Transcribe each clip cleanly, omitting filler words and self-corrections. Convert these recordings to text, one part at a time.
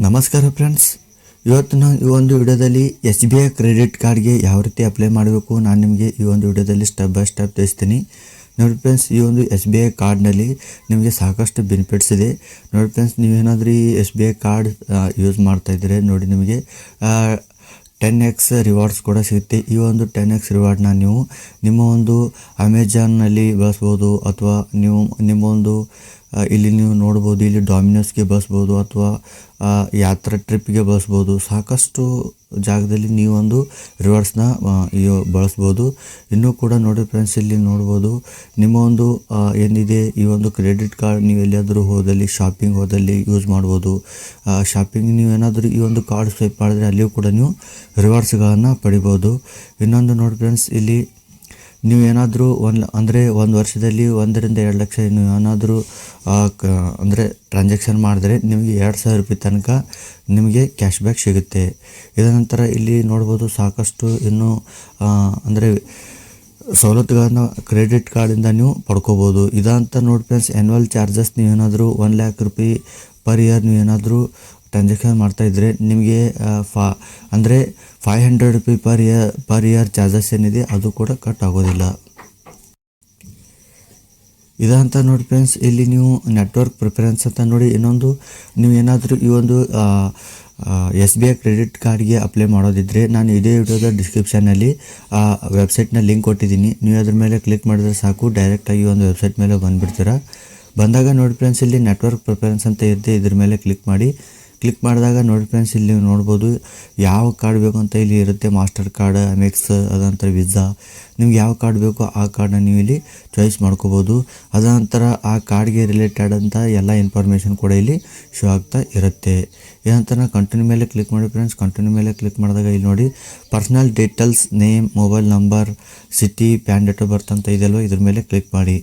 ನಮಸ್ಕಾರ ಫ್ರೆಂಡ್ಸ್, ಇವತ್ತು ನಾನು ಈ ಒಂದು ವಿಡಿಯೋದಲ್ಲಿ SBI ಕ್ರೆಡಿಟ್ ಕಾರ್ಡ್ಗೆ ಯಾವ ರೀತಿ ಅಪ್ಲೈ ಮಾಡಬೇಕು ನಾನು ನಿಮಗೆ ಈ ಒಂದು ವಿಡಿಯೋದಲ್ಲಿ ಸ್ಟೆಪ್ ಬೈ ಸ್ಟೆಪ್ ತಿಳಿಸ್ತೀನಿ. ನೋಡಿ ಫ್ರೆಂಡ್ಸ್, ಈ ಒಂದು SBI ಕಾರ್ಡ್ನಲ್ಲಿ ನಿಮಗೆ ಸಾಕಷ್ಟು ಬೆನಿಫಿಟ್ಸ್ ಇದೆ. ನೋಡಿ ಫ್ರೆಂಡ್ಸ್, ನೀವೇನಾದರೂ ಈ SBI ಕಾರ್ಡ್ ಯೂಸ್ ಮಾಡ್ತಾಯಿದ್ರೆ ನೋಡಿ ನಿಮಗೆ 10x ರಿವಾರ್ಡ್ಸ್ ಕೂಡ ಸಿಗುತ್ತೆ. ಈ ಒಂದು 10x ರಿವಾರ್ಡ್ನ ನೀವು ನಿಮ್ಮ ಒಂದು ಅಮೆಜಾನ್ನಲ್ಲಿ ಬಳಸ್ಬೋದು, ಅಥವಾ ನೀವು ನಿಮ್ಮ ಒಂದು ಇಲ್ಲಿ ನೀವು ನೋಡ್ಬೋದು, ಇಲ್ಲಿ ಡಾಮಿನೋಸ್ಗೆ ಬಳಸ್ಬೋದು, ಅಥವಾ ಯಾತ್ರಾ ಟ್ರಿಪ್ಗೆ ಬಳಸ್ಬೋದು. ಸಾಕಷ್ಟು ಜಾಗದಲ್ಲಿ ನೀವು ಒಂದು ರಿವಾರ್ಡ್ಸ್ನ ಬಳಸ್ಬೋದು. ಇನ್ನೂ ಕೂಡ ನೋಡಿ ಫ್ರೆಂಡ್ಸ್, ಇಲ್ಲಿ ನೋಡ್ಬೋದು ನಿಮ್ಮ ಒಂದು ಏನಿದೆ ಈ ಒಂದು ಕ್ರೆಡಿಟ್ ಕಾರ್ಡ್ ನೀವು ಎಲ್ಲಿಯಾದರೂ ಹೋದಲ್ಲಿ, ಶಾಪಿಂಗ್ ಹೋದಲ್ಲಿ ಯೂಸ್ ಮಾಡ್ಬೋದು. ಶಾಪಿಂಗ್ ನೀವು ಏನಾದರೂ ಈ ಒಂದು ಕಾರ್ಡ್ ಸ್ವೈಪ್ ಮಾಡಿದ್ರೆ ಅಲ್ಲಿಯೂ ಕೂಡ ನೀವು ರಿವಾರ್ಡ್ಸ್ಗಳನ್ನು ಪಡಿಬೋದು. ಇನ್ನೊಂದು ನೋಡಿ ಫ್ರೆಂಡ್ಸ್, ಇಲ್ಲಿ ನೀವು ಏನಾದರೂ ಒಂದು ವರ್ಷದಲ್ಲಿ 1 ರಿಂದ 2 ಲಕ್ಷ ನೀವು ಏನಾದರೂ ಅಂದರೆ ಟ್ರಾನ್ಸಾಕ್ಷನ್ ಮಾಡಿದ್ರೆ ನಿಮಗೆ 2,000 ರೂಪಾಯಿ ತನಕ ನಿಮಗೆ ಕ್ಯಾಶ್ ಬ್ಯಾಕ್ ಸಿಗುತ್ತೆ. ಇದರ ನಂತರ ಇಲ್ಲಿ ನೋಡ್ಬೋದು ಸಾಕಷ್ಟು ಇನ್ನೂ ಅಂದರೆ ಸವಲತ್ತುಗಳನ್ನು ಕ್ರೆಡಿಟ್ ಕಾರ್ಡಿಂದ ನೀವು ಪಡ್ಕೋಬೋದು. ಇದಂತ ನೋಡಿ ಫ್ರೆಂಡ್ಸ್, ಆ್ಯನ್ಯುವಲ್ ಚಾರ್ಜಸ್ ನೀವೇನಾದರೂ 1 ಲಕ್ಷ ರೂಪಾಯಿ ಪರ್ ಇಯರ್ ನೀವೇನಾದರೂ ಟ್ರಾನ್ಸಾಕ್ಷನ್ ಮಾಡ್ತಾಯಿದ್ರೆ ನಿಮಗೆ ಅಂದರೆ 500 ರೂಪಾಯಿ ಪರ್ ಇಯರ್ ಚಾರ್ಜಸ್ ಏನಿದೆ ಅದು ಕೂಡ ಕಟ್ ಆಗೋದಿಲ್ಲ. ಇದಂತ ನೋಡಿ ಫ್ರೆಂಡ್ಸ್, ಇಲ್ಲಿ ನೀವು ನೆಟ್ವರ್ಕ್ ಪ್ರಿಫರೆನ್ಸ್ ಅಂತ ನೋಡಿ ಇನ್ನೊಂದು, ನೀವು ಏನಾದರೂ ಈ ಒಂದು SBI ಕ್ರೆಡಿಟ್ ಕಾರ್ಡ್ಗೆ ಅಪ್ಲೈ ಮಾಡೋದಿದ್ದರೆ ನಾನು ಇದೇ ವಿಡಿಯೋದ ಡಿಸ್ಕ್ರಿಪ್ಷನ್ನಲ್ಲಿ ವೆಬ್ಸೈಟ್ನ ಲಿಂಕ್ ಕೊಟ್ಟಿದ್ದೀನಿ. ನೀವು ಅದ್ರ ಮೇಲೆ ಕ್ಲಿಕ್ ಮಾಡಿದ್ರೆ ಸಾಕು, ಡೈರೆಕ್ಟಾಗಿ ಒಂದು ವೆಬ್ಸೈಟ್ ಮೇಲೆ ಬಂದುಬಿಡ್ತೀರಾ. ಬಂದಾಗ ನೋಡಿ ಫ್ರೆಂಡ್ಸ್, ಇಲ್ಲಿ ನೆಟ್ವರ್ಕ್ ಪ್ರಿಫರೆನ್ಸ್ ಅಂತ ಇರುತ್ತೆ, ಇದ್ರ ಮೇಲೆ ಕ್ಲಿಕ್ ಮಾಡಿ. ಕ್ಲಿಕ್ ಮಾಡಿದಾಗ ನೋಡಿ ಫ್ರೆಂಡ್ಸ್, ಇಲ್ಲಿ ನೋಡ್ಬೋದು ಯಾವ ಕಾರ್ಡ್ ಬೇಕು ಅಂತ ಇಲ್ಲಿ ಇರುತ್ತೆ. ಮಾಸ್ಟರ್ ಕಾರ್ಡ್, ಅಮೆಕ್ಸ್, ಅದಂತರ ವಿಸಾ, ನಿಮ್ಗೆ ಯಾವ ಕಾರ್ಡ್ ಬೇಕೋ ಆ ಕಾರ್ಡನ್ನ ನೀವು ಇಲ್ಲಿ ಚಾಯ್ಸ್ ಮಾಡ್ಕೋಬೋದು. ಅದಂತರ ಆ ಕಾರ್ಡ್ಗೆ ರಿಲೇಟೆಡ್ ಅಂತ ಎಲ್ಲ ಇನ್ಫಾರ್ಮೇಷನ್ ಕೂಡ ಇಲ್ಲಿ ಶೋ ಆಗ್ತಾ ಇರುತ್ತೆ. ಇದಂತರ ಕಂಟಿನ್ಯೂ ಮೇಲೆ ಕ್ಲಿಕ್ ಮಾಡಿ ಫ್ರೆಂಡ್ಸ್. ಕಂಟಿನ್ಯೂ ಮೇಲೆ ಕ್ಲಿಕ್ ಮಾಡಿದಾಗ ಇಲ್ಲಿ ನೋಡಿ personal details, name, mobile number, city, PAN, date of ಬರ್ತ್ ಅಂತ ಇದೆಯಲ್ವ, ಇದ್ರ ಮೇಲೆ ಕ್ಲಿಕ್ ಮಾಡಿ.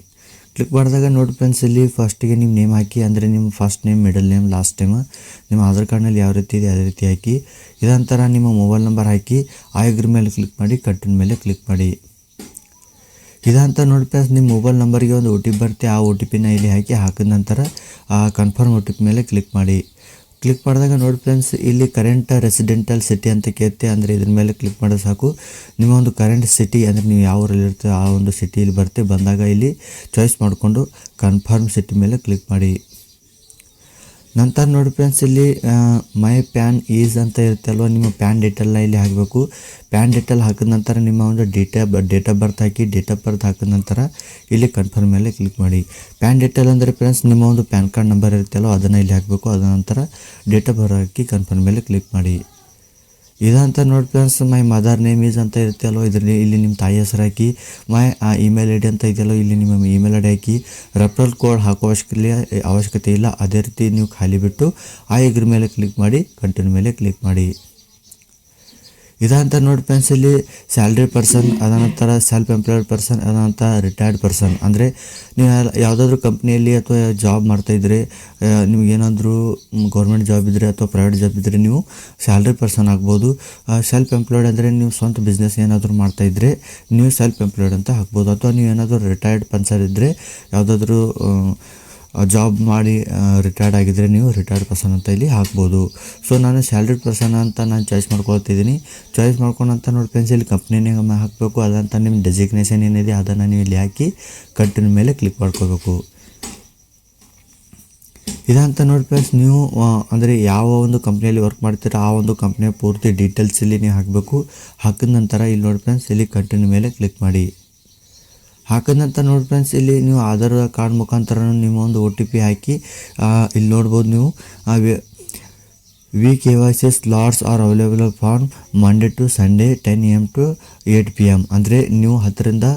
ಕ್ಲಿಕ್ ಮಾಡಿದಾಗ ನೋಡಿ ಫ್ರೆಂಡ್ಸ್, ಇಲ್ಲಿ ಫಸ್ಟಿಗೆ ನಿಮ್ಮ ನೇಮ್ ಹಾಕಿ, ಅಂದರೆ ನಿಮ್ಮ first name, middle name, last name ನಿಮ್ಮ ಆಧಾರ್ ಕಾರ್ಡ್ನಲ್ಲಿ ಯಾವ ರೀತಿ ಇದೆ ಅದೇ ರೀತಿ ಹಾಕಿ. ಇದಂತರ ನಿಮ್ಮ ಮೊಬೈಲ್ ನಂಬರ್ ಹಾಕಿ ಇದ್ರ ಮೇಲೆ ಕ್ಲಿಕ್ ಮಾಡಿ, ಕಂಟಿನ್ಯೂ ಮೇಲೆ ಕ್ಲಿಕ್ ಮಾಡಿ. ಇದಂತ ನೋಡಿ ಫ್ರೆಂಡ್ಸ್, ನಿಮ್ಮ ಮೊಬೈಲ್ ನಂಬರ್ಗೆ ಒಂದು OTP ಬರುತ್ತೆ, ಆ OTPನ ಇಲ್ಲಿ ಹಾಕಿದ ನಂತರ ಕನ್ಫರ್ಮ್ OTP ಮೇಲೆ ಕ್ಲಿಕ್ ಮಾಡಿ. ಕ್ಲಿಕ್ ಮಾಡಿದಾಗ ನೋಡಿ ಫ್ರೆಂಡ್ಸ್, ಇಲ್ಲಿ ಕರೆಂಟ್ ರೆಸಿಡೆಂಟಲ್ ಸಿಟಿ ಅಂತ ಕೇಳುತ್ತೆ, ಅಂದರೆ ಇದ್ರ ಮೇಲೆ ಕ್ಲಿಕ್ ಮಾಡಿದ್ರೆ ಸಾಕು. ನಿಮ್ಮ ಒಂದು ಕರೆಂಟ್ ಸಿಟಿ ಅಂದರೆ ನೀವು ಯಾವ ಊರಲ್ಲಿರ್ತೀರೋ ಆ ಒಂದು ಸಿಟಿ ಇಲ್ಲಿ ಬರುತ್ತೆ. ಬಂದಾಗ ಇಲ್ಲಿ ಚಾಯ್ಸ್ ಮಾಡಿಕೊಂಡು ಕನ್ಫರ್ಮ್ ಸಿಟಿ ಮೇಲೆ ಕ್ಲಿಕ್ ಮಾಡಿ. ನಂತರ ನೋಡಿ ಫ್ರೆಂಡ್ಸ್, ಇಲ್ಲಿ ಮೈ ಪ್ಯಾನ್ ಈಸ್ ಅಂತ ಇರುತ್ತೆ ಅಲ್ವ, ನಿಮ್ಮ ಪ್ಯಾನ್ ಡೀಟೇಲ್ನ ಇಲ್ಲಿ ಹಾಕಬೇಕು. ಪ್ಯಾನ್ ಡೀಟೇಲ್ ಹಾಕಿದ ನಂತರ ನಿಮ್ಮ ಒಂದು date of birth hockey. Date of ಬರ್ತ್ ಹಾಕಿದ ನಂತರ ಇಲ್ಲಿ ಕನ್ಫರ್ಮ್ ಮೇಲೆ ಕ್ಲಿಕ್ ಮಾಡಿ. ಪ್ಯಾನ್ ಡೀಟೇಲ್ ಅಂದರೆ ಫ್ರೆಂಡ್ಸ್ ನಿಮ್ಮ ಒಂದು ಪ್ಯಾನ್ ಕಾರ್ಡ್ ನಂಬರ್ ಇರುತ್ತಲ್ಲೋ ಅದನ್ನು ಇಲ್ಲಿ ಹಾಕಬೇಕು. ಅದ ನಂತರ date of birth hockey confirm ಮೇಲೆ ಕ್ಲಿಕ್ ಮಾಡಿ. ಇದಂತ ನೋಡಿ friends, my mother name is ಅಂತ ಇರುತ್ತೆ ಅಲ್ವ, ಇದರಲ್ಲಿ ಇಲ್ಲಿ ನಿಮ್ಮ ತಾಯಿ ಹೆಸರು ಹಾಕಿ. ಮೈ ಇಮೇಲ್ ID ಅಂತ ಇದೆಯಲ್ಲೋ, ಇಲ್ಲಿ ನಿಮ್ಮ ಇಮೇಲ್ ID ಹಾಕಿ. ರೆಫರಲ್ ಕೋಡ್ ಹಾಕೋ ಅವಶ್ಯಕತೆ ಇಲ್ಲ, ಅದೇ ರೀತಿ ನೀವು ಖಾಲಿ ಬಿಟ್ಟು ಇದ್ರ ಮೇಲೆ ಕ್ಲಿಕ್ ಮಾಡಿ, ಕಂಟಿನ್ಯೂ ಮೇಲೆ ಕ್ಲಿಕ್ ಮಾಡಿ. ಇದಂತ ನೋಡಿ ಫ್ರೆಂಡ್ಸ್, ಇಲ್ಲಿ ಸ್ಯಾಲ್ರಿ ಪರ್ಸನ್, ಅದನಂತರ ಸೆಲ್ಫ್ ಎಂಪ್ಲಾಯ್ಡ್ ಪರ್ಸನ್, ಅದನಂತರ ರಿಟೈರ್ಡ್ ಪರ್ಸನ್. ಅಂದರೆ ನೀವು ಯಾವುದಾದ್ರೂ ಕಂಪ್ನಿಯಲ್ಲಿ ಅಥವಾ ಜಾಬ್ ಮಾಡ್ತಾಯಿದ್ರೆ, ನಿಮಗೇನಾದರೂ ಗೌರ್ಮೆಂಟ್ ಜಾಬ್ ಇದ್ದರೆ ಅಥವಾ ಪ್ರೈವೇಟ್ ಜಾಬ್ ಇದ್ದರೆ ನೀವು ಸ್ಯಾಲ್ರಿ ಪರ್ಸನ್ ಆಗ್ಬೋದು. ಸೆಲ್ಫ್ ಎಂಪ್ಲಾಯ್ಡ್ ಅಂದರೆ ನೀವು ಸ್ವಂತ ಬಿಸ್ನೆಸ್ ಏನಾದರೂ ಮಾಡ್ತಾಯಿದ್ರೆ ನೀವು ಸೆಲ್ಫ್ ಎಂಪ್ಲಾಯ್ಡ್ ಅಂತ ಹಾಕ್ಬೋದು. ಅಥವಾ ನೀವು ಏನಾದರೂ ರಿಟೈರ್ಡ್ ಪರ್ಸನ್ ಇದ್ದರೆ, ಯಾವುದಾದ್ರೂ ಜಾಬ್ ಮಾಡಿ ರಿಟೈರ್ಡ್ ಆಗಿದ್ದರೆ ನೀವು ರಿಟೈರ್ಡ್ ಪರ್ಸನ್ ಅಂತ ಇಲ್ಲಿ ಹಾಕ್ಬೋದು. ಸೊ ನಾನು ಸ್ಯಾಲ್ರಿಡ್ ಪರ್ಸನ್ ಅಂತ ನಾನು ಚಾಯ್ಸ್ ಮಾಡ್ಕೊಳ್ತಿದ್ದೀನಿ. ಚಾಯ್ಸ್ ಮಾಡ್ಕೊಂಡಂತ ನೋಡಿ ಫ್ರೆಂಡ್ಸ್, ಇಲ್ಲಿ ಕಂಪ್ನಿನೇ ಹಾಕಬೇಕು. ಅದಂತ ನಿಮ್ಮ ಡೆಸಿಗ್ನೇಷನ್ ಏನಿದೆ ಅದನ್ನು ನೀವು ಇಲ್ಲಿ ಹಾಕಿ ಕಂಟಿನ್ಯೂ ಮೇಲೆ ಕ್ಲಿಕ್ ಮಾಡ್ಕೋಬೇಕು. ಇದಂತ ನೋಡಿ ಫ್ರೆಂಡ್ಸ್, ನೀವು ಅಂದರೆ ಯಾವ ಒಂದು ಕಂಪ್ನಿಯಲ್ಲಿ ವರ್ಕ್ ಮಾಡ್ತೀರಾ ಆ ಒಂದು ಕಂಪ್ನಿಯ ಪೂರ್ತಿ ಡೀಟೇಲ್ಸ್ ಇಲ್ಲಿ ನೀವು ಹಾಕಬೇಕು. ಹಾಕಿದ ನಂತರ ಇಲ್ಲಿ ನೋಡಿ ಫ್ರೆಂಡ್ಸ್, ಇಲ್ಲಿ ಕಂಟಿನ್ಯೂ ಮೇಲೆ ಕ್ಲಿಕ್ ಮಾಡಿ. ಹಾಕಿದ ನಂತರ ನೋಡಿ ಫ್ರೆಂಡ್ಸ್, ಇಲ್ಲಿ ನೀವು ಆಧಾರ್ ಕಾರ್ಡ್ ಮುಖಾಂತರ ನಿಮ್ಮ ಒಂದು OTP ಹಾಕಿ. ಇಲ್ಲಿ ನೋಡ್ಬೋದು ನೀವು KYC slots are available for Monday to Sunday 10 AM to 8 PM. ಅಂದರೆ ನೀವು 10 ರಿಂದ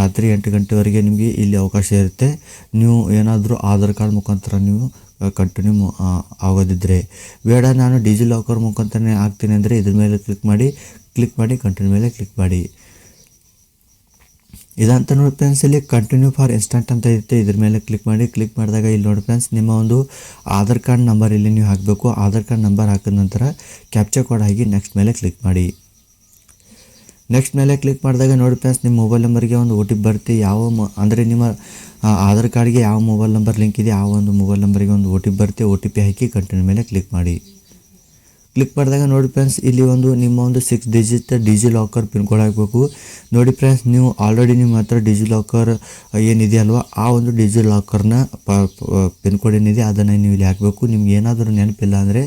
ರಾತ್ರಿ 8 ಗಂಟೆವರೆಗೆ ನಿಮಗೆ ಇಲ್ಲಿ ಅವಕಾಶ ಇರುತ್ತೆ. ನೀವು ಏನಾದರೂ ಆಧಾರ್ ಕಾರ್ಡ್ ಮುಖಾಂತರ ನೀವು ಕಂಟಿನ್ಯೂ ಆಗೋದಿದ್ದರೆ. ಬೇಡ ನಾನು ಡಿಜಿಲಾಕರ್ ಮುಖಾಂತರನೇ ಆಗ್ತೀನಿ ಅಂದರೆ ಇದ್ರ ಮೇಲೆ ಕ್ಲಿಕ್ ಮಾಡಿ ಕಂಟಿನ್ಯೂ ಮೇಲೆ ಕ್ಲಿಕ್ ಮಾಡಿ. ಇದಂತ ನೋಡಿ ಫ್ರೆಂಡ್ಸ್, ಇಲ್ಲಿ ಕಂಟಿನ್ಯೂ ಫಾರ್ ಇನ್ಸ್ಟಂಟ್ ಅಂತ ಇರುತ್ತೆ, ಇದ್ರ ಮೇಲೆ ಕ್ಲಿಕ್ ಮಾಡಿದಾಗ ಇಲ್ಲಿ ನೋಡಿ ಫ್ರೆಂಡ್ಸ್, ನಿಮ್ಮ ಒಂದು ಆಧಾರ್ ಕಾರ್ಡ್ ನಂಬರ್ ಇಲ್ಲಿ ನೀವು ಹಾಕಬೇಕು. ಆಧಾರ್ ಕಾರ್ಡ್ ನಂಬರ್ ಹಾಕಿದ ನಂತರ ಕ್ಯಾಪ್ಚರ್ ಕೋಡ್ ಹಾಕಿ ನೆಕ್ಸ್ಟ್ ಮೇಲೆ ಕ್ಲಿಕ್ ಮಾಡಿ. ನೆಕ್ಸ್ಟ್ ಮೇಲೆ ಕ್ಲಿಕ್ ಮಾಡಿದಾಗ ನೋಡಿ ಫ್ರೆಂಡ್ಸ್, ನಿಮ್ಮ ಮೊಬೈಲ್ ನಂಬರ್ಗೆ ಒಂದು OTP ಬರುತ್ತೆ. ಅಂದರೆ ನಿಮ್ಮ ಆಧಾರ್ ಕಾರ್ಡ್ಗೆ ಯಾವ ಮೊಬೈಲ್ ನಂಬರ್ ಲಿಂಕ್ ಇದೆ ಆ ಒಂದು ಮೊಬೈಲ್ ನಂಬರ್ಗೆ ಒಂದು OTP ಬರುತ್ತೆ. OTP ಹಾಕಿ ಕಂಟಿನ್ಯೂ ಮೇಲೆ ಕ್ಲಿಕ್ ಮಾಡಿ. ಕ್ಲಿಕ್ ಮಾಡಿದಾಗ ನೋಡಿ ಫ್ರೆಂಡ್ಸ್ ಇಲ್ಲಿ ನಿಮ್ಮ ಒಂದು 6 digit DigiLocker pin code ಹಾಕಬೇಕು. ನೋಡಿ ಫ್ರೆಂಡ್ಸ್, ನೀವು ಆಲ್ರೆಡಿ ನಿಮ್ಮ ಹತ್ರ ಡಿಜಿ ಲಾಕರ್ ಏನಿದೆಯಲ್ವ ಆ ಒಂದು ಡಿಜಿ ಲಾಕರ್ನ ಪಿನ್ ಕೋಡ್ ಏನಿದೆ ಅದನ್ನು ನೀವು ಇಲ್ಲಿ ಹಾಕಬೇಕು. ನಿಮ್ಗೆ ಏನಾದರೂ ನೆನಪಿಲ್ಲ ಅಂದರೆ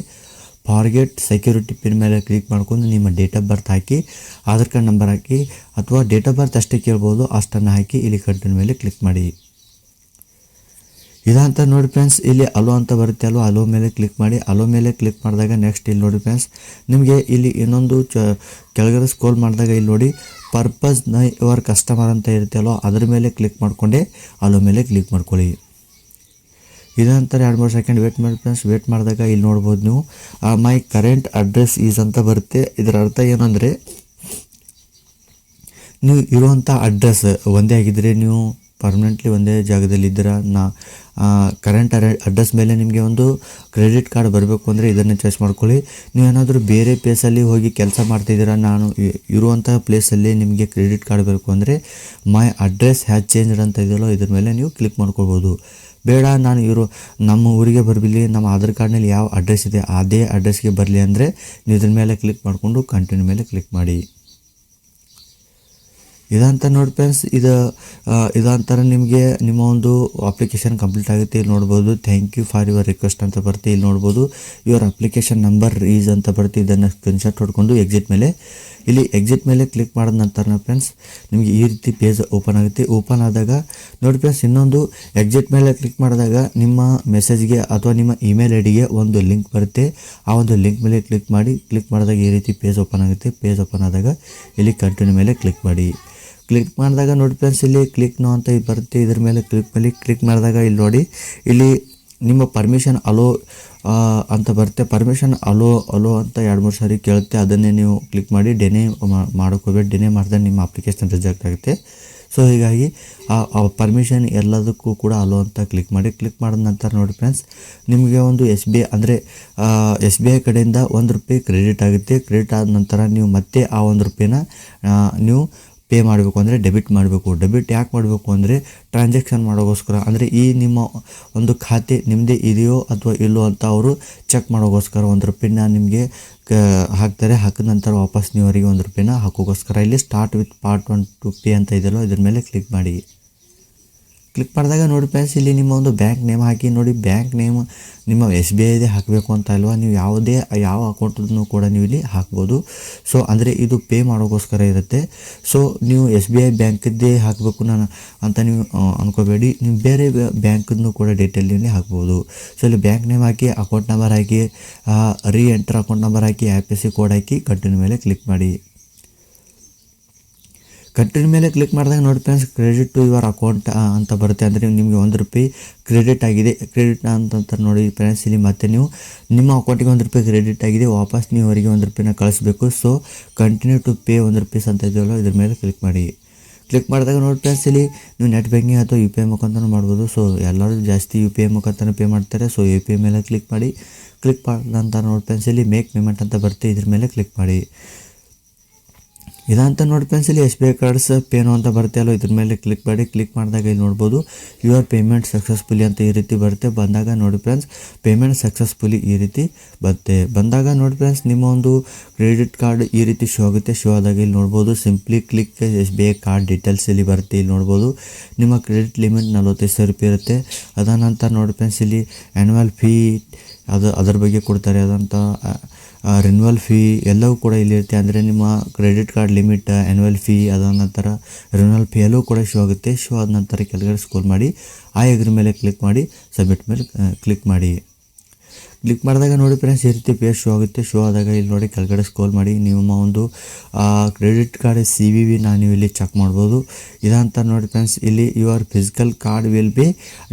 ಫಾರ್ಗೆಟ್ ಸೆಕ್ಯೂರಿಟಿ ಪಿನ್ ಮೇಲೆ ಕ್ಲಿಕ್ ಮಾಡ್ಕೊಂಡು ನಿಮ್ಮ ಡೇಟ್ ಆಫ್ ಬರ್ತ್ ಹಾಕಿ, ಆಧಾರ್ ಕಾರ್ಡ್ ನಂಬರ್ ಹಾಕಿ, ಅಥವಾ ಡೇಟ್ ಆಫ್ ಬರ್ತ್ ಅಷ್ಟೇ ಕೇಳ್ಬೋದು, ಅಷ್ಟನ್ನು ಹಾಕಿ ಇಲ್ಲಿ ಕಂಟಿನ್ಯೂ ಮೇಲೆ ಕ್ಲಿಕ್ ಮಾಡಿ. ಇದಂತ ನೋಡಿ ಫ್ರೆಂಡ್ಸ್, ಇಲ್ಲಿ ಅಲೋ ಅಂತ ಬರುತ್ತೆ ಅಲ್ವ, ಅಲೋ ಮೇಲೆ ಕ್ಲಿಕ್ ಮಾಡಿ. ಅಲೋ ಮೇಲೆ ಕ್ಲಿಕ್ ಮಾಡಿದಾಗ ನೆಕ್ಸ್ಟ್ ಇಲ್ಲಿ ನೋಡಿ ಫ್ರೆಂಡ್ಸ್, ನಿಮಗೆ ಇಲ್ಲಿ ಇನ್ನೊಂದು ಕೆಳಗಡೆ ಸ್ಕ್ರೋಲ್ ಮಾಡಿದಾಗ ಇಲ್ಲಿ ನೋಡಿ ಪರ್ಪಸ್ ಯುವರ್ ಕಸ್ಟಮರ್ ಅಂತ ಇರುತ್ತೆ ಅಲ್ವ, ಅದ್ರ ಮೇಲೆ ಕ್ಲಿಕ್ ಮಾಡಿಕೊಂಡೆ ಅಲೋ ಮೇಲೆ ಕ್ಲಿಕ್ ಮಾಡ್ಕೊಳ್ಳಿ. ಇದಂತರ 2-3 ಸೆಕೆಂಡ್ ವೇಟ್ ಮಾಡಿ ಫ್ರೆಂಡ್ಸ್. ವೇಟ್ ಮಾಡಿದಾಗ ಇಲ್ಲಿ ನೋಡ್ಬೋದು ನೀವು ಮೈ ಕರೆಂಟ್ ಅಡ್ರೆಸ್ ಈಸ್ ಅಂತ ಬರುತ್ತೆ. ಇದರ ಅರ್ಥ ಏನಂದರೆ ನೀವು ಇರುವಂಥ ಅಡ್ರೆಸ್ ಒಂದೇ ಆಗಿದ್ದರೆ, ನೀವು ಪರ್ಮನೆಂಟ್ಲಿ ಒಂದೇ ಜಾಗದಲ್ಲಿದ್ದೀರಾ, ಕರೆಂಟ್ ಅಡ್ರೆಸ್ ಮೇಲೆ ನಿಮಗೆ ಒಂದು ಕ್ರೆಡಿಟ್ ಕಾರ್ಡ್ ಬರಬೇಕು ಅಂದರೆ ಇದನ್ನು ಚಾಯ್ಸ್ ಮಾಡ್ಕೊಳ್ಳಿ. ನೀವೇನಾದರೂ ಬೇರೆ ಪ್ಲೇಸಲ್ಲಿ ಹೋಗಿ ಕೆಲಸ ಮಾಡ್ತಿದ್ದೀರಾ, ನಾನು ಇರುವಂಥ ಪ್ಲೇಸಲ್ಲಿ ನಿಮಗೆ ಕ್ರೆಡಿಟ್ ಕಾರ್ಡ್ ಬೇಕು ಅಂದರೆ ಮೈ ಅಡ್ರೆಸ್ ಹ್ಯಾಸ್ ಚೇಂಜ್ಡ್ ಅಂತ ಇದೆಯಲ್ಲೋ ಇದ್ರ ಮೇಲೆ ನೀವು ಕ್ಲಿಕ್ ಮಾಡ್ಕೊಳ್ಬೋದು. ಬೇಡ ನಾನು ನಮ್ಮ ಊರಿಗೆ ಬರಲಿ, ನಮ್ಮ ಆಧಾರ್ ಕಾರ್ಡ್ನಲ್ಲಿ ಯಾವ ಅಡ್ರೆಸ್ ಇದೆ ಅದೇ ಅಡ್ರೆಸ್ಗೆ ಬರಲಿ ಅಂದರೆ ನೀವು ಇದ್ರ ಮೇಲೆ ಕ್ಲಿಕ್ ಮಾಡಿಕೊಂಡು ಕಂಟಿನ್ಯೂ ಮೇಲೆ ಕ್ಲಿಕ್ ಮಾಡಿ. ಇದಂತ ನೋಡಿ ಫ್ರೆಂಡ್ಸ್, ಇದಂತರ ನಿಮಗೆ ನಿಮ್ಮ ಒಂದು ಅಪ್ಲಿಕೇಶನ್ ಕಂಪ್ಲೀಟ್ ಆಗುತ್ತೆ. ಇಲ್ಲಿ ನೋಡ್ಬೋದು thank you for your request ಅಂತ ಬರುತ್ತೆ. ಇಲ್ಲಿ ನೋಡ್ಬೋದು ಯುವರ್ ಅಪ್ಲಿಕೇಶನ್ ನಂಬರ್ ಈಸ್ ಅಂತ ಬರುತ್ತೆ. ಇದನ್ನು ಸ್ಕ್ರೀನ್ಶಾಟ್ ಹೊಡ್ಕೊಂಡು ಎಕ್ಸಿಟ್ ಮೇಲೆ ಕ್ಲಿಕ್ ಮಾಡಿದ ನಂತರ ಫ್ರೆಂಡ್ಸ್ ನಿಮಗೆ ಈ ರೀತಿ ಪೇಜ್ ಓಪನ್ ಆಗುತ್ತೆ. ಓಪನ್ ಆದಾಗ ನೋಡಿ ಫ್ರೆಂಡ್ಸ್, ಇನ್ನೊಂದು ಎಕ್ಸಿಟ್ ಮೇಲೆ ಕ್ಲಿಕ್ ಮಾಡಿದಾಗ ನಿಮ್ಮ ಮೆಸೇಜ್ಗೆ ಅಥವಾ ನಿಮ್ಮ ಇಮೇಲ್ ಐಡಿಗೆ ಒಂದು ಲಿಂಕ್ ಬರುತ್ತೆ. ಆ ಒಂದು ಲಿಂಕ್ ಮೇಲೆ ಕ್ಲಿಕ್ ಮಾಡಿದಾಗ ಈ ರೀತಿ ಪೇಜ್ ಓಪನ್ ಆಗುತ್ತೆ. ಪೇಜ್ ಓಪನ್ ಆದಾಗ ಇಲ್ಲಿ ಕಂಟಿನ್ಯೂ ಮೇಲೆ ಕ್ಲಿಕ್ ಮಾಡಿ. ಕ್ಲಿಕ್ ಮಾಡಿದಾಗ ನೋಡಿ ಫ್ರೆಂಡ್ಸ್, ಇಲ್ಲಿ ಕ್ಲಿಕ್ ನೋ ಅಂತ ಬರುತ್ತೆ. ಇದ್ರ ಮೇಲೆ ಕ್ಲಿಕ್ ಮಾಡಿದಾಗ ಇಲ್ಲಿ ನೋಡಿ ಇಲ್ಲಿ ನಿಮ್ಮ ಪರ್ಮಿಷನ್ ಅಲೋ ಅಂತ ಬರುತ್ತೆ. ಪರ್ಮಿಷನ್ ಅಲೋ ಅಂತ 2-3 ಸಾರಿ ಕೇಳುತ್ತೆ. ಅದನ್ನೇ ನೀವು ಕ್ಲಿಕ್ ಮಾಡಿ. ಡೆನೇ ಮಾಡ್ಕೋಬೇಡಿ. ಡೆನೇ ಮಾಡಿದ್ರೆ ನಿಮ್ಮ ಅಪ್ಲಿಕೇಶನ್ ರಿಜೆಕ್ಟ್ ಆಗುತ್ತೆ. ಸೊ ಹೀಗಾಗಿ ಆ ಪರ್ಮಿಷನ್ ಎಲ್ಲದಕ್ಕೂ ಕೂಡ ಅಲೋ ಅಂತ ಕ್ಲಿಕ್ ಮಾಡಿ. ಕ್ಲಿಕ್ ಮಾಡಿದ ನಂತರ ನೋಡಿ ಫ್ರೆಂಡ್ಸ್, ನಿಮಗೆ ಒಂದು ಎಸ್ ಬಿ ಐ ಕಡೆಯಿಂದ ₹1 ಕ್ರೆಡಿಟ್ ಆಗುತ್ತೆ. ಕ್ರೆಡಿಟ್ ಆದ ನಂತರ ನೀವು ಮತ್ತೆ ಆ ₹1 ನೀವು ಪೇ ಮಾಡಬೇಕು ಅಂದರೆ ಡೆಬಿಟ್ ಮಾಡಬೇಕು. ಡೆಬಿಟ್ ಯಾಕೆ ಮಾಡಬೇಕು ಅಂದರೆ ಟ್ರಾನ್ಸಾಕ್ಷನ್ ಮಾಡೋಕ್ಕೋಸ್ಕರ, ಅಂದರೆ ಈ ನಿಮ್ಮ ಒಂದು ಖಾತೆ ನಿಮ್ಮದೇ ಇದೆಯೋ ಅಥವಾ ಇಲ್ಲೋ ಅಂತ ಅವರು ಚೆಕ್ ಮಾಡೋಕ್ಕೋಸ್ಕರ ₹1 ನಿಮಗೆ ಹಾಕ್ತಾರೆ. ಹಾಕಿದ ನಂತರ ವಾಪಸ್ ನೀವು ಅವರಿಗೆ ₹1 ಹಾಕೋಕ್ಕೋಸ್ಕರ ಇಲ್ಲಿ start with part 1 to pay ಅಂತ ಇದೆಯಲ್ಲೋ ಇದ್ರ ಮೇಲೆ ಕ್ಲಿಕ್ ಮಾಡಿ. ಕ್ಲಿಕ್ ಮಾಡಿದಾಗ ನೋಡಿ ಫ್ರೆಂಡ್ಸ್, ಇಲ್ಲಿ ನಿಮ್ಮ ಒಂದು ಬ್ಯಾಂಕ್ ನೇಮ್ ಹಾಕಿ. ನೋಡಿ ಬ್ಯಾಂಕ್ ನೇಮ್ ನಿಮ್ಮ SBIದೇ ಹಾಕಬೇಕು ಅಂತ ಅಲ್ವಾ, ನೀವು ಯಾವ ಅಕೌಂಟನ್ನು ಕೂಡ ನೀವು ಇಲ್ಲಿ ಹಾಕ್ಬೋದು. ಸೊ ಅಂದರೆ ಇದು ಪೇ ಮಾಡೋಕ್ಕೋಸ್ಕರ ಇರುತ್ತೆ. ಸೊ ನೀವು SBI ಬ್ಯಾಂಕದ್ದೇ ಹಾಕಬೇಕು ಅಂತ ನೀವು ಅನ್ಕೋಬೇಡಿ. ನೀವು ಬೇರೆ ಬ್ಯಾಂಕನ್ನು ಕೂಡ ಡೀಟೇಲ್ ಹಾಕ್ಬೋದು. ಸೊ ಇಲ್ಲಿ ಬ್ಯಾಂಕ್ ನೇಮ್ ಹಾಕಿ, ಅಕೌಂಟ್ ನಂಬರ್ ಹಾಕಿ, ಎಂಟರ್ ಅಕೌಂಟ್ ನಂಬರ್ ಹಾಕಿ, IFSC ಕೋಡ್ ಹಾಕಿ ಕಂಟಿನ್ಯೂ ಮೇಲೆ ಕ್ಲಿಕ್ ಮಾಡಿ. ಕಂಟಿನ್ಯೂ ಮೇಲೆ ಕ್ಲಿಕ್ ಮಾಡಿದಾಗ ನೋಡಿ friends, credit to your account ಅಂತ ಬರುತ್ತೆ. ಅಂದರೆ ನಿಮಗೆ ₹1 ಕ್ರೆಡಿಟ್ ಆಗಿದೆ. ಕ್ರೆಡಿಟ್ ಅಂತ ನೋಡಿ ಫ್ರೆಂಡ್ಸ್, ಇಲ್ಲಿ ಮತ್ತೆ ನೀವು ನಿಮ್ಮ ಅಕೌಂಟಿಗೆ ₹1 ಕ್ರೆಡಿಟ್ ಆಗಿದೆ. ವಾಪಸ್ ನೀವು ಅವರಿಗೆ ₹1 ಕಳಿಸ್ಬೇಕು. ಸೊ ಕಂಟಿನ್ಯೂ ಟು ಪೇ ₹1 ಅಂತ ಇದೆಯಲ್ಲ ಇದ್ರ ಮೇಲೆ ಕ್ಲಿಕ್ ಮಾಡಿ. ಕ್ಲಿಕ್ ಮಾಡಿದಾಗ ನೋಡಿ ಫ್ರೆಂಡ್ಸ್, ಇಲ್ಲಿ ನೀವು ನೆಟ್ ಬ್ಯಾಂಕಿಂಗ್ ಅಥವಾ UPI ಮುಖಾಂತರ ಮಾಡ್ಬೋದು. ಸೊ ಎಲ್ಲರೂ ಜಾಸ್ತಿ UPI ಮುಖಾಂತರ ಪೇ ಮಾಡ್ತಾರೆ. ಸೊ UPI ಮೇಲೆ ಕ್ಲಿಕ್ ಮಾಡಿ. ಕ್ಲಿಕ್ ಮಾಡಿದ ನಂತರ ನೋಡಿ ಫ್ರೆಂಡ್ಸ್, ಇಲ್ಲಿ ಮೇಕ್ ಪೇಮೆಂಟ್ ಅಂತ ಬರುತ್ತೆ. ಇದ್ರ ಮೇಲೆ ಕ್ಲಿಕ್ ಮಾಡಿ. ಇದಂತ ನೋಡಿ ಫ್ರೆಂಡ್ಸ್, ಇಲ್ಲಿ SBI ಕಾರ್ಡ್ಸ್ ಪೇನೋ ಅಂತ ಬರುತ್ತೆ ಅಲ್ಲೋ ಇದ್ರ ಮೇಲೆ ಕ್ಲಿಕ್ ಮಾಡಿ. ಕ್ಲಿಕ್ ಮಾಡಿದಾಗ ಇಲ್ಲಿ ನೋಡ್ಬೋದು ಯುವರ್ ಪೇಮೆಂಟ್ ಸಕ್ಸಸ್ಫುಲಿ ಅಂತ ಈ ರೀತಿ ಬರುತ್ತೆ. ಬಂದಾಗ ನೋಡಿ ಫ್ರೆಂಡ್ಸ್, ಪೇಮೆಂಟ್ ಸಕ್ಸಸ್ಫುಲಿ ಈ ರೀತಿ ಬರುತ್ತೆ. ಬಂದಾಗ ನೋಡಿ ಫ್ರೆಂಡ್ಸ್, ನಿಮ್ಮ ಒಂದು ಕ್ರೆಡಿಟ್ ಕಾರ್ಡ್ ಈ ರೀತಿ ಶೋ ಆಗುತ್ತೆ. ಶೋ ಆದಾಗ ಇಲ್ಲಿ ನೋಡ್ಬೋದು simply click SBI card details ಇಲ್ಲಿ ಬರುತ್ತೆ. ಇಲ್ಲಿ ನೋಡ್ಬೋದು ನಿಮ್ಮ ಕ್ರೆಡಿಟ್ ಲಿಮಿಟ್ ₹45,000 ಇರುತ್ತೆ. ಅದಾದ ನಂತರ ನೋಡಿ ಫ್ರೆಂಡ್ಸ್, ಇಲ್ಲಿ ಆ್ಯನ್ಯುವಲ್ ಫೀ ಅದರ ಬಗ್ಗೆ ಕೊಡ್ತಾರೆ. ಅದಂತ ರಿನ್ಯೂವಲ್ ಫೀ ಎಲ್ಲವೂ ಕೂಡ ಇಲ್ಲಿ ಇರುತ್ತೆ. ಅಂದರೆ ನಿಮ್ಮ credit card limit, annual fee, ಅದಾದ ನಂತರ ರಿನ್ಯೂವಲ್ ಫೀ ಎಲ್ಲವೂ ಕೂಡ ಶೋ ಆಗುತ್ತೆ. ಶೋ ಆದ ನಂತರ ಕೆಳಗಡೆ ಸ್ಕ್ರೋಲ್ ಮಾಡಿ ಅಗ್ರಿ ಮೇಲೆ ಕ್ಲಿಕ್ ಮಾಡಿ, ಸಬ್ಮಿಟ್ ಮೇಲೆ ಕ್ಲಿಕ್ ಮಾಡಿ. ಕ್ಲಿಕ್ ಮಾಡಿದಾಗ ನೋಡಿ ಫ್ರೆಂಡ್ಸ್, ಈ ರೀತಿ ಪೇಜ್ ಶೋ ಆಗುತ್ತೆ. ಶೋ ಆದಾಗ ಇಲ್ಲಿ ನೋಡಿ ಕೆಳಗಡೆ ಸ್ಕ್ರೋಲ್ ಮಾಡಿ ನಿಮ್ಮ ಒಂದು ಕ್ರೆಡಿಟ್ ಕಾರ್ಡ್ CVV ನೀವು ಇಲ್ಲಿ ಚೆಕ್ ಮಾಡ್ಬೋದು. ಇದಂತ ನೋಡಿ ಫ್ರೆಂಡ್ಸ್, ಇಲ್ಲಿ your physical card will be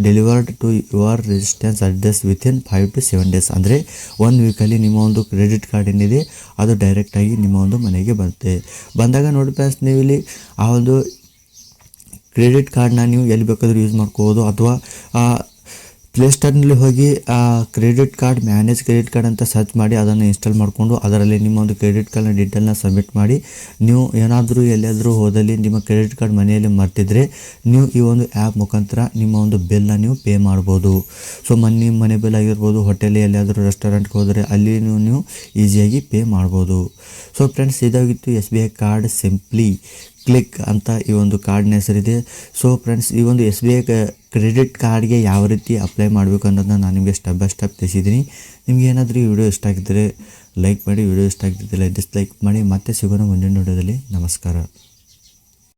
delivered to your residence address within 5 to 7 days. ಅಂದರೆ 1 ವೀಕಲ್ಲಿ ನಿಮ್ಮ ಒಂದು ಕ್ರೆಡಿಟ್ ಕಾರ್ಡ್ ಏನಿದೆ ಅದು ಡೈರೆಕ್ಟಾಗಿ ನಿಮ್ಮ ಒಂದು ಮನೆಗೆ ಬರುತ್ತೆ. ಬಂದಾಗ ನೋಡಿ ಫ್ರೆಂಡ್ಸ್, ನೀವು ಇಲ್ಲಿ ಆ ಒಂದು ಕ್ರೆಡಿಟ್ ಕಾರ್ಡ್ನ ನೀವು ಎಲ್ಲಿ ಬೇಕಾದರೂ ಯೂಸ್ ಮಾಡ್ಕೋಬೋದು. ಅಥವಾ ಪ್ಲೇಸ್ಟೋರ್ನಲ್ಲಿ ಹೋಗಿ credit card manage credit card ಅಂತ ಸರ್ಚ್ ಮಾಡಿ ಅದನ್ನು ಇನ್ಸ್ಟಾಲ್ ಮಾಡಿಕೊಂಡು ಅದರಲ್ಲಿ ನಿಮ್ಮ ಒಂದು ಕ್ರೆಡಿಟ್ ಕಾರ್ಡ್ನ ಡೀಟೇಲ್ನ ಸಬ್ಮಿಟ್ ಮಾಡಿ ನೀವು ಏನಾದರೂ ಎಲ್ಲಿಯಾದರೂ ಹೋದಲ್ಲಿ ನಿಮ್ಮ ಕ್ರೆಡಿಟ್ ಕಾರ್ಡ್ ಮನೆಯಲ್ಲಿ ಮರ್ತಿದ್ರೆ ನೀವು ಈ ಒಂದು ಆ್ಯಪ್ ಮುಖಾಂತರ ನಿಮ್ಮ ಒಂದು ಬಿಲ್ನ ನೀವು ಪೇ ಮಾಡ್ಬೋದು. ಸೊ ನಿಮ್ಮ ಮನೆ ಬಿಲ್ ಆಗಿರ್ಬೋದು, ಹೋಟೆಲ್ ಎಲ್ಲಿಯಾದರೂ ರೆಸ್ಟೋರೆಂಟ್ಗೆ ಹೋದರೆ ಅಲ್ಲಿ ನೀವು ಈಸಿಯಾಗಿ ಪೇ ಮಾಡ್ಬೋದು. ಸೊ ಫ್ರೆಂಡ್ಸ್, ಇದಾಗಿತ್ತು SBI ಕಾರ್ಡ್ ಸಿಂಪ್ಲಿ ಕ್ಲಿಕ್ ಅಂತ ಈ ಒಂದು ಕಾರ್ಡ್ನ ಹೆಸರಿದೆ. ಸೊ ಫ್ರೆಂಡ್ಸ್, ಈ ಒಂದು SBI ಕ್ರೆಡಿಟ್ ಕಾರ್ಡ್ಗೆ ಯಾವ ರೀತಿ ಅಪ್ಲೈ ಮಾಡಬೇಕು ಅನ್ನೋದನ್ನ ನಾನು ನಿಮಗೆ ಸ್ಟೆಪ್ ಬೈ ಸ್ಟೆಪ್ ತಿಳಿಸಿದ್ದೀನಿ. ನಿಮ್ಗೆ ಏನಾದರೂ ಈ ವಿಡಿಯೋ ಇಷ್ಟ ಆಗಿದ್ದರೆ ಲೈಕ್ ಮಾಡಿ, ವಿಡಿಯೋ ಇಷ್ಟ ಆಗಿದ್ದಿಲ್ಲ ಡಿಸ್ಲೈಕ್ ಮಾಡಿ. ಮತ್ತೆ ಸಿಗೋಣ ಮುಂದಿನ ವಿಡಿಯೋದಲ್ಲಿ. ನಮಸ್ಕಾರ.